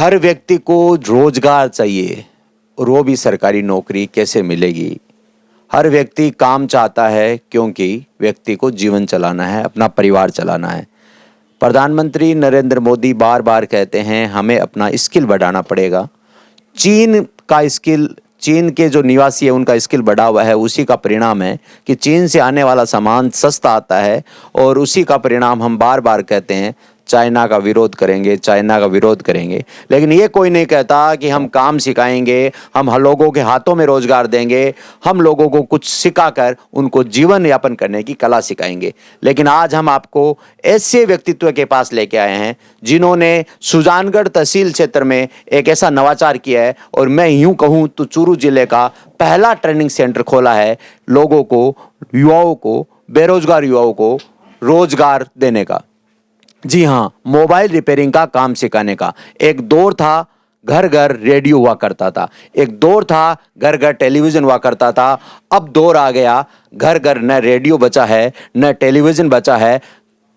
हर व्यक्ति को रोजगार चाहिए और वो भी सरकारी नौकरी कैसे मिलेगी। हर व्यक्ति काम चाहता है क्योंकि व्यक्ति को जीवन चलाना है, अपना परिवार चलाना है। प्रधानमंत्री नरेंद्र मोदी बार बार कहते हैं हमें अपना स्किल बढ़ाना पड़ेगा। चीन के जो निवासी है उनका स्किल बढ़ा हुआ है, उसी का परिणाम है कि चीन से आने वाला सामान सस्ता आता है और उसी का परिणाम हम बार बार कहते हैं चाइना का विरोध करेंगे, चाइना का विरोध करेंगे। लेकिन ये कोई नहीं कहता कि हम काम सिखाएंगे, हम लोगों के हाथों में रोजगार देंगे, हम लोगों को कुछ सिखाकर उनको जीवन यापन करने की कला सिखाएंगे। लेकिन आज हम आपको ऐसे व्यक्तित्व के पास लेके आए हैं जिन्होंने सुजानगढ़ तहसील क्षेत्र में एक ऐसा नवाचार किया है और मैं यूं कहूं तो चूरू जिले का पहला ट्रेनिंग सेंटर खोला है लोगों को, युवाओं को, बेरोजगार युवाओं को रोजगार देने का। जी हाँ, मोबाइल रिपेयरिंग का काम सिखाने का। एक दौर था घर घर रेडियो हुआ करता था, एक दौर था घर घर टेलीविजन हुआ करता था। अब दौर आ गया घर घर न रेडियो बचा है न टेलीविजन बचा है,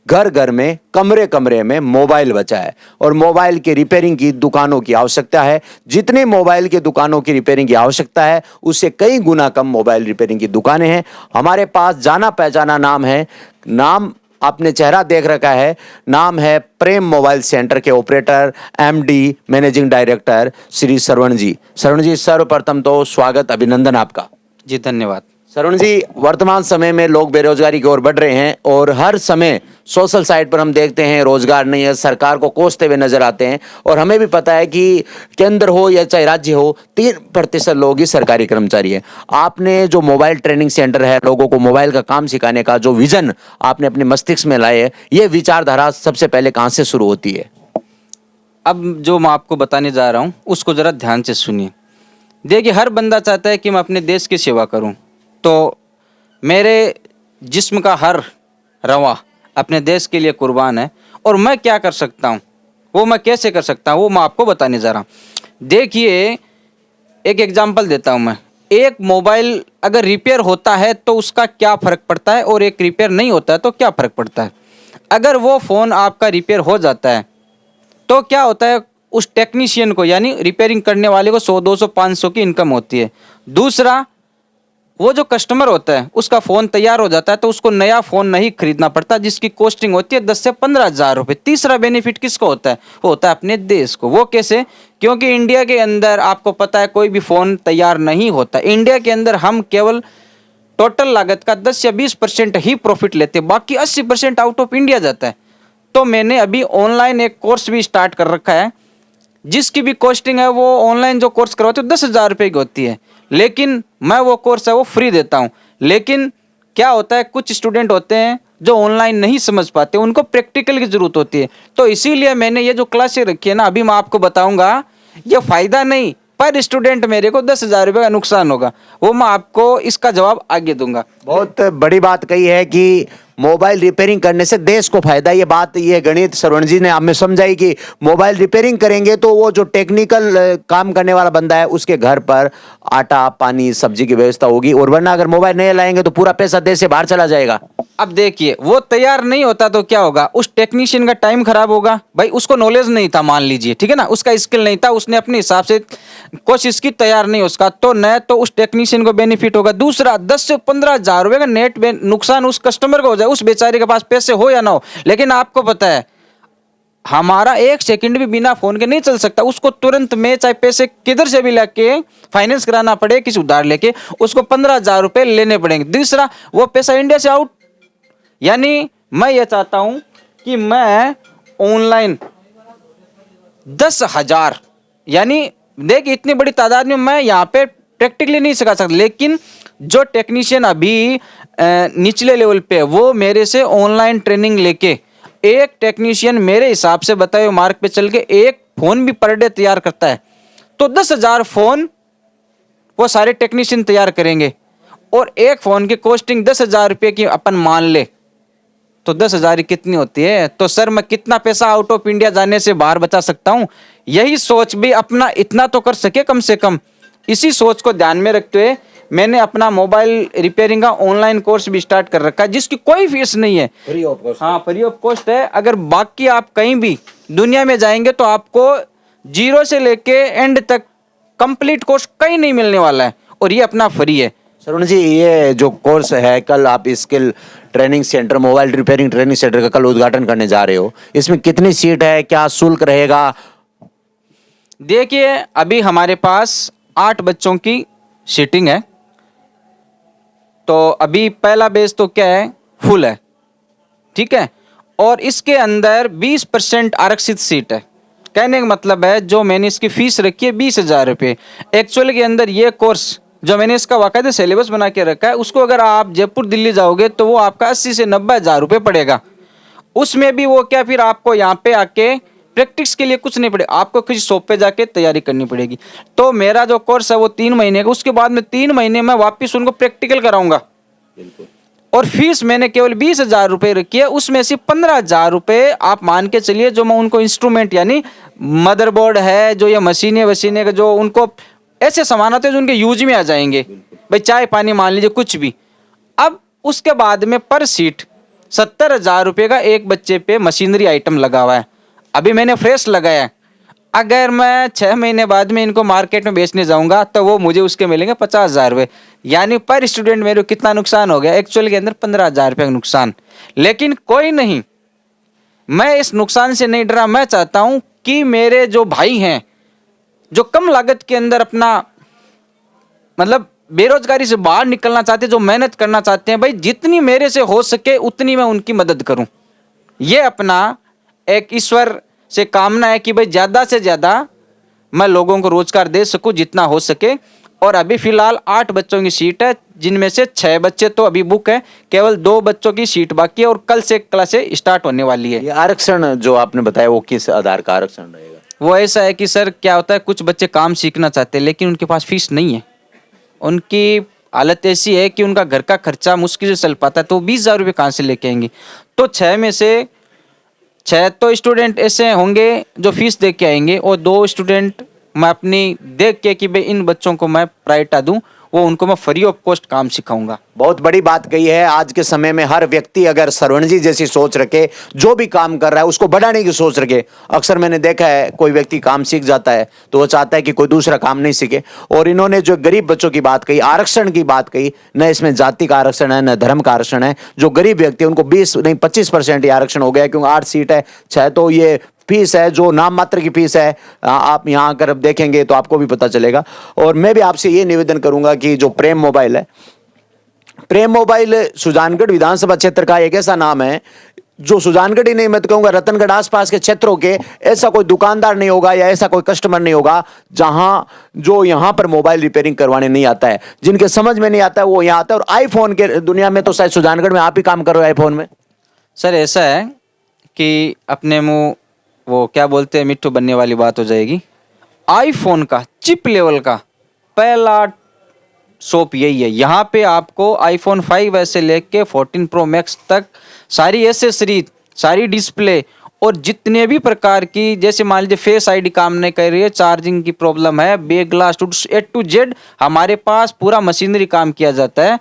घर घर में कमरे कमरे में मोबाइल बचा है और मोबाइल की रिपेयरिंग की दुकानों की आवश्यकता है। जितने मोबाइल की दुकानों की रिपेयरिंग की आवश्यकता है उससे कई गुना कम मोबाइल रिपेयरिंग की दुकानें हैं। हमारे पास जाना पहचाना नाम है, नाम आपने चेहरा देख रखा है, नाम है प्रेम मोबाइल सेंटर के operator MD managing director Shri Shravan ji. Shravan ji, सर्वप्रथम तो स्वागत, अभिनंदन आपका। जी धन्यवाद। श्रवण जी, वर्तमान समय में लोग बेरोजगारी की ओर बढ़ रहे हैं और हर समय सोशल साइट पर हम देखते हैं रोजगार नहीं है, सरकार को कोसते हुए नजर आते हैं। और हमें भी पता है कि केंद्र हो या चाहे राज्य हो 3% लोग ही सरकारी कर्मचारी है। आपने जो मोबाइल ट्रेनिंग सेंटर है, लोगों को मोबाइल का काम सिखाने का जो विजन आपने अपने मस्तिष्क में लाए है, ये विचारधारा सबसे पहले कहाँ से शुरू होती है? अब जो मैं आपको बताने जा रहा हूँ उसको जरा ध्यान से सुनिए। देखिए, हर बंदा चाहता है कि मैं अपने देश की सेवा करूँ, तो मेरे जिस्म का हर रवा अपने देश के लिए कुर्बान है और मैं क्या कर सकता हूँ, वो मैं कैसे कर सकता हूँ, वो मैं आपको बताने जा रहा हूँ। देखिए, एक एग्जांपल देता हूँ मैं। एक मोबाइल अगर रिपेयर होता है तो उसका क्या फ़र्क पड़ता है और एक रिपेयर नहीं होता है तो क्या फ़र्क पड़ता है। अगर वो फ़ोन आपका रिपेयर हो जाता है तो क्या होता है, उस टेक्नीशियन को यानी रिपेयरिंग करने वाले को 100, 200, 500 की इनकम होती है। दूसरा, वो जो कस्टमर होता है उसका फ़ोन तैयार हो जाता है तो उसको नया फ़ोन नहीं खरीदना पड़ता जिसकी कॉस्टिंग होती है 10 से 15 हज़ार रुपये। तीसरा बेनिफिट किसको होता है, वो होता है अपने देश को। वो कैसे? क्योंकि इंडिया के अंदर आपको पता है कोई भी फ़ोन तैयार नहीं होता। इंडिया के अंदर हम केवल टोटल लागत का 10 या 20% ही प्रॉफिट लेते हैं, बाकी 80% आउट ऑफ इंडिया जाता है। तो मैंने अभी ऑनलाइन एक कोर्स भी स्टार्ट कर रखा है जिसकी भी कॉस्टिंग है, वो ऑनलाइन जो कोर्स करवाते हो 10,000 रुपये की होती है, लेकिन मैं वो कोर्स है वो फ्री देता हूँ। लेकिन क्या होता है, कुछ स्टूडेंट होते हैं जो ऑनलाइन नहीं समझ पाते, उनको प्रैक्टिकल की ज़रूरत होती है। तो इसीलिए मैंने ये जो क्लासें रखी है ना, अभी मैं आपको बताऊँगा, ये फ़ायदा नहीं पर स्टूडेंट मेरे को 10,000 रुपये का नुकसान होगा, वो मैं आपको इसका जवाब आगे दूंगा। बहुत बड़ी बात कही है कि मोबाइल रिपेयरिंग करने से देश को फायदा। ये बात, ये गणित श्रवण जी ने हमें समझाई कि मोबाइल रिपेयरिंग करेंगे तो वो जो टेक्निकल काम करने वाला बंदा है उसके घर पर आटा पानी सब्जी की व्यवस्था होगी, और वरना अगर मोबाइल नहीं लाएंगे तो पूरा पैसा देश से बाहर चला जाएगा। अब देखिए, वो तैयार नहीं होता तो क्या होगा, उस टेक्नीशियन का टाइम खराब होगा। भाई उसको नॉलेज नहीं था, मान लीजिए, ठीक है ना, उसका स्किल नहीं था, उसने अपने हिसाब से कोशिश की, तैयार नहीं उसका, तो न तो उस टेक्नीशियन को बेनिफिट होगा। दूसरा, 10 से 15 हज़ार रुपये का नेट नुकसान उस कस्टमर को हो जाए, उस बेचारे के पास पैसे हो या ना हो। लेकिन आपको पता है हमारा 1 सेकंड भी बिना फोन के नहीं चल सकता। उसको तुरंत में चाहे पैसे किधर से भी लेके फाइनेंस कराना पड़े, किसी उधार लेके, उसको 15,000 रुपये लेने पड़ेंगे। दूसरा, वो पैसा इंडिया से आउट। यानी मैं ये चाहता हूं कि मैं ऑनलाइन 10,000, यानी देख इतनी बड़ी तादाद में मैं यहाँ पे प्रैक्टिकली नहीं सिखा सकता, लेकिन जो टेक्नीशियन अभी निचले लेवल पे है वो मेरे से ऑनलाइन ट्रेनिंग लेके, एक टेक्नीशियन मेरे हिसाब से बताए हुए मार्क पे चल के एक फोन भी पर डे तैयार करता है, तो 10,000 फोन वो सारे टेक्नीशियन तैयार करेंगे और एक फोन की कॉस्टिंग 10,000 रुपये की अपन मान ले तो 10,000 कितनी होती है। तो सर मैं कितना पैसा आउट ऑफ इंडिया जाने से बाहर बचा सकता हूँ, यही सोच भी अपना इतना तो कर सके कम से कम। इसी सोच को ध्यान में रखते हुए मैंने अपना मोबाइल रिपेयरिंग का ऑनलाइन कोर्स भी स्टार्ट कर रखा है जिसकी कोई फीस नहीं है, फ्री ऑफ कॉस्ट। हाँ, फ्री ऑफ कॉस्ट है। अगर बाकी आप कहीं भी दुनिया में जाएंगे तो आपको जीरो से लेके एंड तक कंप्लीट कोर्स कहीं नहीं मिलने वाला है, और ये अपना फ्री है। सरुण जी, ये जो कोर्स है, कल आप skill training centre, mobile repairing training centre का कल उद्घाटन करने जा रहे हो, इसमें कितनी सीट है, क्या शुल्क रहेगा? देखिए, अभी हमारे पास 8 बच्चों की सीटिंग है। तो अभी पहला बेस तो क्या है, फुल है, ठीक है। और इसके अंदर 20% आरक्षित सीट है। कहने का मतलब है, जो मैंने इसकी फीस रखी है 20,000 रुपये, एक्चुअल के अंदर ये कोर्स जो मैंने इसका वाकायदे सिलेबस बना के रखा है, उसको अगर आप जयपुर दिल्ली जाओगे तो वो आपका 80 से 90,000 रुपये पड़ेगा। उसमें भी वो क्या, फिर आपको यहाँ पे आके प्रैक्टिस के लिए कुछ नहीं पड़ेगा, आपको किसी शॉप पे जाके तैयारी करनी पड़ेगी। तो मेरा जो कोर्स है वो 3 महीने का, उसके बाद में 3 महीने में वापस उनको प्रैक्टिकल कराऊंगा। और फीस मैंने केवल 20,000 रुपये रखी है। उसमें से 15,000 रुपये आप मान के चलिए, जो मैं उनको इंस्ट्रूमेंट यानी मदरबोर्ड है, जो ये मशीनें वशीनें का जो उनको ऐसे सामान आते हैं जो उनके यूज में आ जाएंगे, भाई चाय पानी मान लीजिए कुछ भी। अब उसके बाद में पर सीट 70,000 रुपये का एक बच्चे पे मशीनरी आइटम लगा हुआ है। अभी मैंने फ्रेश लगाया है, अगर मैं 6 महीने बाद में इनको मार्केट में बेचने जाऊंगा तो वो मुझे उसके मिलेंगे 50,000 रुपये, यानी पर स्टूडेंट मेरे को कितना नुकसान हो गया, एक्चुअल के अंदर 15,000 रुपये का नुकसान। लेकिन कोई नहीं, मैं इस नुकसान से नहीं डरा। मैं चाहता हूं कि मेरे जो भाई हैं, जो कम लागत के अंदर अपना मतलब बेरोजगारी से बाहर निकलना चाहते हैं, जो मेहनत करना चाहते हैं, भाई जितनी मेरे से हो सके उतनी मैं उनकी मदद करूं। ये अपना एक ईश्वर से कामना है कि भाई ज़्यादा से ज़्यादा मैं लोगों को रोजगार दे सकूं जितना हो सके। और अभी फिलहाल 8 बच्चों की सीट है, जिनमें से 6 बच्चे तो अभी बुक है, केवल 2 बच्चों की सीट बाकी है, और कल से क्लासें स्टार्ट होने वाली है। ये आरक्षण जो आपने बताया वो किस आधार का आरक्षण रहेगा? वो ऐसा है कि सर क्या होता है, कुछ बच्चे काम सीखना चाहते हैं लेकिन उनके पास फीस नहीं है। उनकी हालत ऐसी है कि उनका घर का खर्चा मुश्किल से चल पाता है, तो 20,000 रुपये कहाँ से लेके आएंगे। तो 6 में से 6 तो स्टूडेंट ऐसे होंगे जो फीस दे के आएंगे, और 2 स्टूडेंट मैं अपनी देख के कि भाई इन बच्चों को मैं प्रायोरिटी दूं, वो उनको मैं फ्री ऑफ कॉस्ट काम सिखाऊंगा। बहुत बड़ी बात कही है। आज के समय में हर व्यक्ति अगर श्रवण जी जैसी सोच रखे, जो भी काम कर रहा है उसको बढ़ाने की सोच रखे। अक्सर मैंने देखा है, कोई व्यक्ति काम सीख जाता है तो वो चाहता है कि कोई दूसरा काम नहीं सीखे। और इन्होंने जो गरीब बच्चों की बात कही, आरक्षण की बात कही, न इसमें जाति का आरक्षण है न धर्म का आरक्षण है। जो गरीब व्यक्ति है उनको 20 नहीं 25% ही आरक्षण हो गया, क्योंकि 8 सीट है, 6 तो ये फीस है जो नाम मात्र की फीस है। आप यहाँ आकर अब देखेंगे तो आपको भी पता चलेगा। और मैं भी आपसे ये निवेदन करूंगा कि जो प्रेम मोबाइल है, प्रेम मोबाइल सुजानगढ़ विधानसभा क्षेत्र का एक ऐसा नाम है जो सुजानगढ़ ही नहीं, मैं तो कहूंगा रतनगढ़ आसपास के क्षेत्रों के ऐसा कोई दुकानदार नहीं होगा या ऐसा कोई कस्टमर नहीं होगा जहां जो यहां पर मोबाइल रिपेयरिंग करवाने नहीं आता है। जिनके समझ में नहीं आता है वो यहां आता है। और आईफोन के दुनिया में तो शायद सुजानगढ़ में आप ही काम कर रहे हो आईफोन में। सर ऐसा है कि अपने मुंह वो क्या बोलते हैं, मिट्टू बनने वाली बात हो जाएगी। आईफोन का चिप लेवल का पहला शॉप यही है। यहाँ पे आपको आईफोन 5 से लेके 14 प्रो मैक्स तक सारी एसेसरी, सारी डिस्प्ले और जितने भी प्रकार की, जैसे मान लीजिए फेस आईडी काम नहीं कर रही है, चार्जिंग की प्रॉब्लम है, back glass A to Z हमारे पास पूरा मशीनरी काम किया जाता है।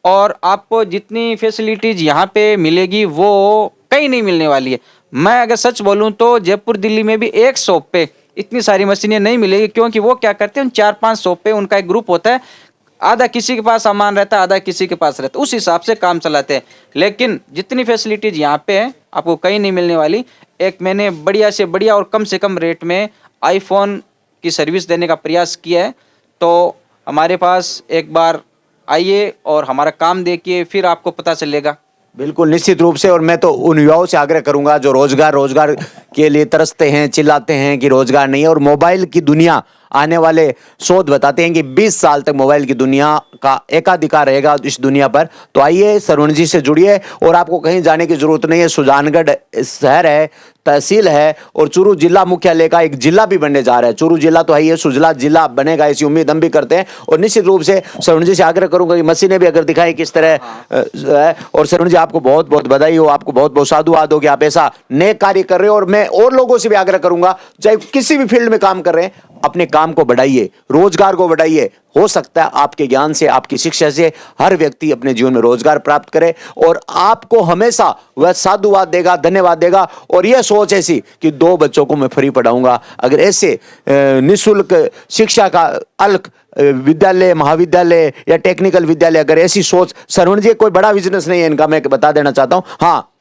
और आपको जितनी फैसिलिटीज यहाँ पे मिलेगी वो कहीं नहीं मिलने वाली है। मैं अगर सच बोलूँ तो जयपुर दिल्ली में भी एक शॉप पे इतनी सारी मशीनें नहीं मिलेगी, क्योंकि वो क्या करते हैं, 4-5 शॉप पे उनका एक ग्रुप होता है, आधा किसी के पास सामान रहता है, आधा किसी के पास रहता है, उस हिसाब से काम चलाते हैं। लेकिन जितनी फैसिलिटीज यहाँ पे है आपको कहीं नहीं मिलने वाली। एक मैंने बढ़िया से बढ़िया और कम से कम रेट में आईफोन की सर्विस देने का प्रयास किया है। तो हमारे पास एक बार आइए और हमारा काम देखिए, फिर आपको पता चलेगा। बिल्कुल, निश्चित रूप से। और मैं तो उन युवाओं से आग्रह करूंगा जो रोजगार के लिए तरसते हैं, चिल्लाते हैं कि रोजगार नहीं है। और मोबाइल की दुनिया, आने वाले शोध बताते हैं कि 20 साल तक मोबाइल की दुनिया का एकाधिकार रहेगा इस दुनिया पर। तो आइए श्रवण जी से जुड़िए, और आपको कहीं जाने की जरूरत नहीं है। सुजानगढ़ शहर है, तहसील है, और चूरू जिला मुख्यालय का एक जिला भी बनने जा रहा है। चूरू जिला तो है ही, सुजला जिला बनेगा, ऐसी उम्मीद हम भी करते हैं। और निश्चित रूप से श्रवण जी से आग्रह करूंगा कि मशीनें भी अगर दिखाएं किस तरह है। और श्रवण जी आपको बहुत बहुत बधाई हो, आपको बहुत बहुत साधुवाद हो कि आप ऐसा नेक कार्य कर रहे हो। और मैं मैं और लोगों से भी आग्रह करूंगा, चाहे किसी भी फील्ड में काम कर रहे हैं, अपने काम को बढ़ाइए, रोजगार को बढ़ाइए। हो सकता है आपके ज्ञान से, आपकी शिक्षा से हर व्यक्ति अपने जीवन में रोजगार प्राप्त करे और आपको हमेशा वह साधुवाद देगा, धन्यवाद देगा। और यह सोच ऐसी कि 2 बच्चों को मैं फ्री पढ़ाऊंगा, अगर ऐसे निःशुल्क शिक्षा का अल्क विद्यालय, महाविद्यालय या टेक्निकल विद्यालय, अगर ऐसी सोच, सरवण जी कोई बड़ा बिजनेस नहीं है इनका, मैं बता देना चाहता हूं। हाँ,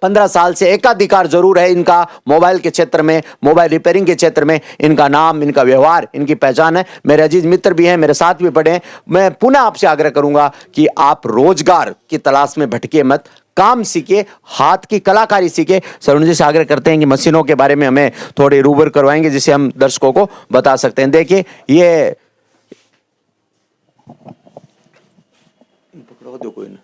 15 साल से एकाधिकार जरूर है इनका मोबाइल के क्षेत्र में, मोबाइल रिपेयरिंग के क्षेत्र में। इनका नाम, इनका व्यवहार, इनकी पहचान है। मेरे अजीज मित्र भी हैं, मेरे साथ भी पढ़े हैं। मैं पुनः आपसे आग्रह करूंगा कि आप रोजगार की तलाश में भटके मत, काम सीखे, हाथ की कलाकारी सीखे। सरुण जी से आग्रह करते हैं कि मशीनों के बारे में हमें थोड़ी रूबर करवाएंगे, जिसे हम दर्शकों को बता सकते हैं। देखिए ये दो कोई ना,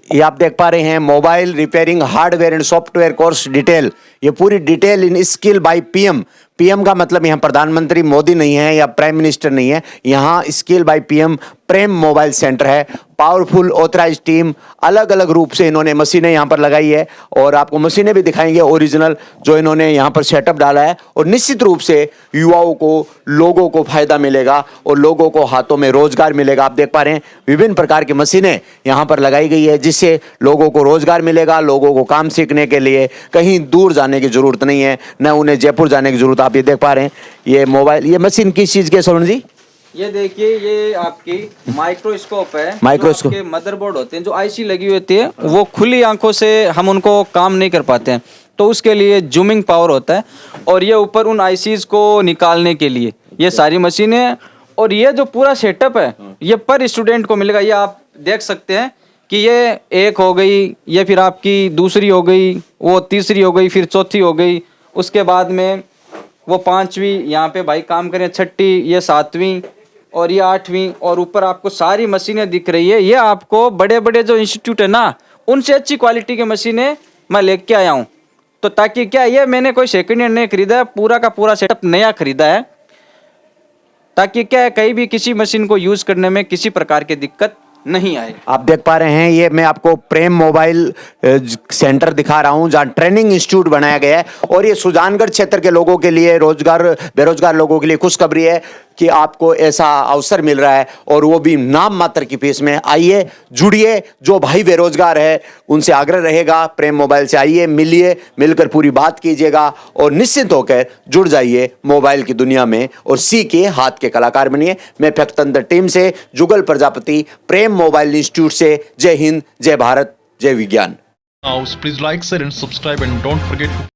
ये आप देख पा रहे हैं mobile repairing hardware and software course detail. ये पूरी detail in skill by PM. PM का मतलब यहाँ प्रधानमंत्री मोदी नहीं है या प्राइम मिनिस्टर नहीं है, यहाँ skill by PM Prem mobile centre है। पावरफुल ऑथराइज टीम, अलग अलग रूप से इन्होंने मशीनें यहाँ पर लगाई है और आपको मशीनें भी दिखाएंगे ओरिजिनल जो इन्होंने यहाँ पर सेटअप डाला है। और निश्चित रूप से युवाओं को, लोगों को फायदा मिलेगा और लोगों को हाथों में रोजगार मिलेगा। आप देख पा रहे हैं विभिन्न प्रकार की मशीनें यहाँ पर लगाई गई है, जिससे लोगों को रोजगार मिलेगा। लोगों को काम सीखने के लिए कहीं दूर जाने की जरूरत नहीं है, न उन्हें जयपुर जाने की जरूरत। आप ये देख पा रहे हैं ये मोबाइल, ये मशीन किस चीज के सरुण जी? ये देखिए, ये आपकी माइक्रोस्कोप है। माइक्रोस्कोप जो आपके मदरबोर्ड होते हैं, जो आईसी लगी होती है, वो खुली आंखों से हम उनको काम नहीं कर पाते हैं, तो उसके लिए जूमिंग पावर होता है। और ये ऊपर उन आईसीज को निकालने के लिए ये सारी मशीनें हैं। और ये जो पूरा सेटअप है, ये पर स्टूडेंट को मिलेगा। ये आप देख सकते हैं कि ये एक हो गई, ये फिर आपकी दूसरी हो गई, वो तीसरी हो गई, फिर चौथी हो गई, उसके बाद में वो 5वीं यहाँ पे भाई काम करें, 6ठी, ये 7वीं और ये 8वीं। और ऊपर आपको सारी मशीनें दिख रही है। ये आपको बड़े बड़े जो इंस्टीट्यूट है ना, उनसे अच्छी क्वालिटी की मशीनें मैं लेके आया हूँ। तो ताकि क्या, ये मैंने कोई सेकंड हैंड नहीं खरीदा है, पूरा का पूरा सेटअप नया खरीदा है, ताकि क्या है कहीं भी किसी मशीन को यूज करने में किसी प्रकार की दिक्कत नहीं आए। आप देख पा रहे हैं ये मैं आपको प्रेम मोबाइल सेंटर दिखा रहा हूं, जहां ट्रेनिंग इंस्टीट्यूट बनाया गया है। और ये सुजानगढ़ क्षेत्र के लोगों के लिए, रोजगार बेरोजगार लोगों के लिए खुशखबरी है कि आपको ऐसा अवसर मिल रहा है, और वो भी नाम मात्र की फीस में। आइए, जुड़िए। जो भाई बेरोजगार है उनसे आग्रह रहेगा, प्रेम मोबाइल से आइए, मिलिए, मिलकर पूरी बात कीजिएगा और निश्चित होकर जुड़ जाइए मोबाइल की दुनिया में और सीखिए, हाथ के कलाकार बनिए। मैं फैक्तंत्र टीम से जुगल प्रजापति, प्रेम मोबाइल इंस्टीट्यूट से, जय हिंद, जय भारत, जय विज्ञान। Please like, share and subscribe and don't forget to